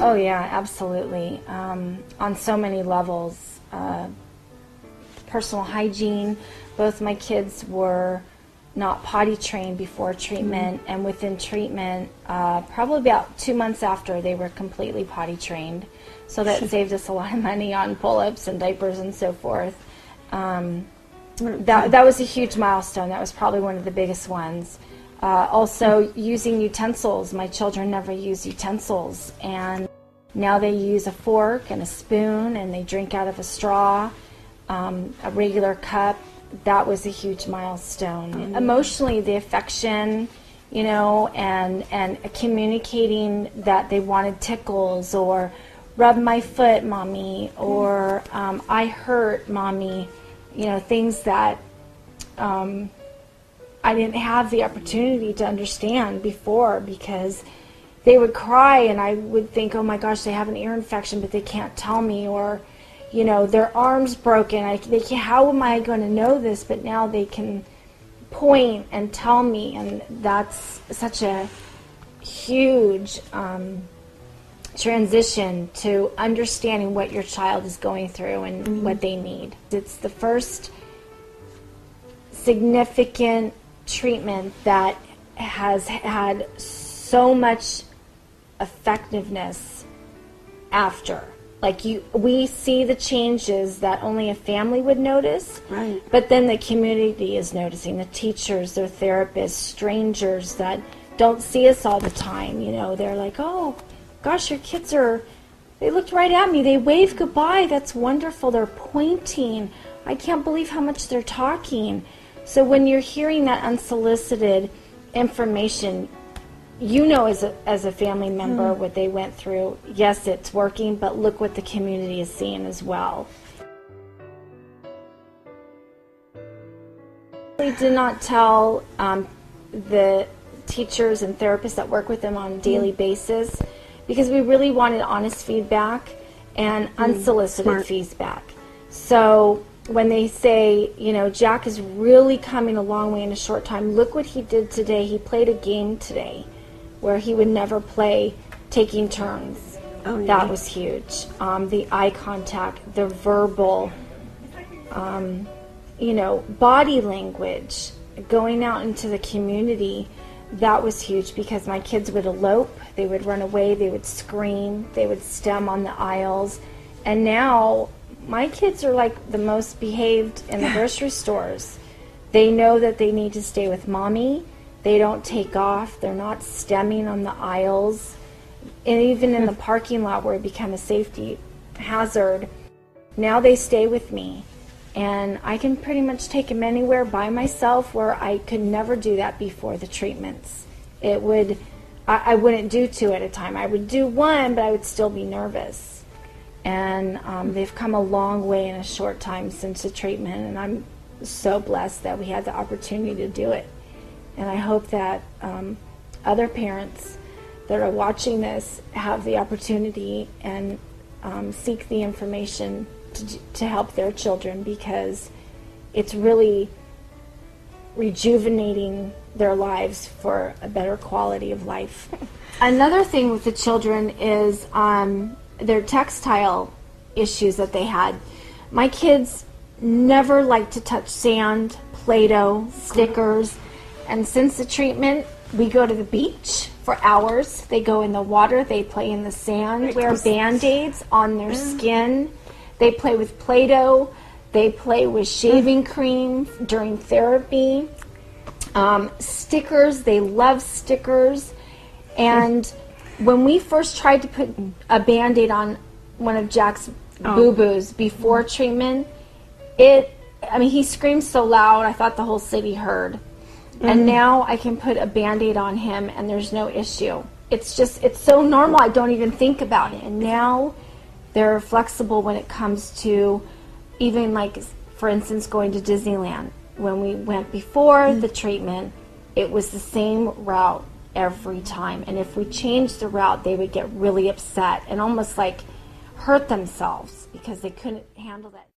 Oh yeah, absolutely. On so many levels. Personal hygiene. Both my kids were not potty trained before treatment, and within treatment, probably about 2 months after, they were completely potty trained. So that saved us a lot of money on pull-ups and diapers and so forth. That was a huge milestone. That was probably one of the biggest ones. Also, using utensils. My children never used utensils, and now they use a fork and a spoon, and they drink out of a straw, a regular cup. That was a huge milestone. Emotionally, the affection, you know, and communicating that they wanted tickles, or rub my foot, Mommy, or I hurt, Mommy, you know, things that I didn't have the opportunity to understand before, because they would cry and I would think, oh my gosh, they have an ear infection, but they can't tell me, or, you know, their arm's broken. How am I going to know this? But now they can point and tell me, and that's such a huge transition to understanding what your child is going through and what they need. It's the first significant treatment that has had so much effectiveness after. Like, we see the changes that only a family would notice, right? But then the community is noticing, the teachers, their therapists, strangers that don't see us all the time, you know, they're like, oh gosh, your kids they looked right at me, they waved goodbye, that's wonderful, they're pointing, I can't believe how much they're talking. So when you're hearing that unsolicited information, you know, as a family member what they went through. Yes, it's working, but look what the community is seeing as well. We did not tell the teachers and therapists that work with them on a daily basis, because we really wanted honest feedback and unsolicited feedback. So when they say, you know, Jack is really coming a long way in a short time, look what he did today. He played a game today where he would never play, taking turns. Oh, yeah. That was huge. The eye contact, the verbal, you know, body language, going out into the community, that was huge, because my kids would elope, they would run away, they would scream, they would stem on the aisles. And now my kids are like the most behaved in the grocery stores. They know that they need to stay with Mommy. They don't take off. They're not stemming on the aisles. And even in the parking lot where it became a safety hazard, now they stay with me. And I can pretty much take them anywhere by myself, where I could never do that before the treatments. I wouldn't do two at a time. I would do one, but I would still be nervous. And they've come a long way in a short time since the treatment, and I'm so blessed that we had the opportunity to do it. And I hope that other parents that are watching this have the opportunity and seek the information to help their children, because it's really rejuvenating their lives for a better quality of life. Another thing with the children is their textile issues that they had. My kids never liked to touch sand, Play-Doh, stickers, and since the treatment, we go to the beach for hours. They go in the water, they play in the sand, wear Band-Aids on their skin, they play with Play-Doh, they play with shaving cream during therapy, stickers, they love stickers. And when we first tried to put a Band-Aid on one of Jack's boo-boos before treatment, he screamed so loud, I thought the whole city heard. And now I can put a Band-Aid on him and there's no issue. It's so normal, I don't even think about it. And now they're flexible when it comes to even, like, for instance, going to Disneyland. When we went before the treatment, it was the same route every time. And if we changed the route, they would get really upset and almost like hurt themselves because they couldn't handle that.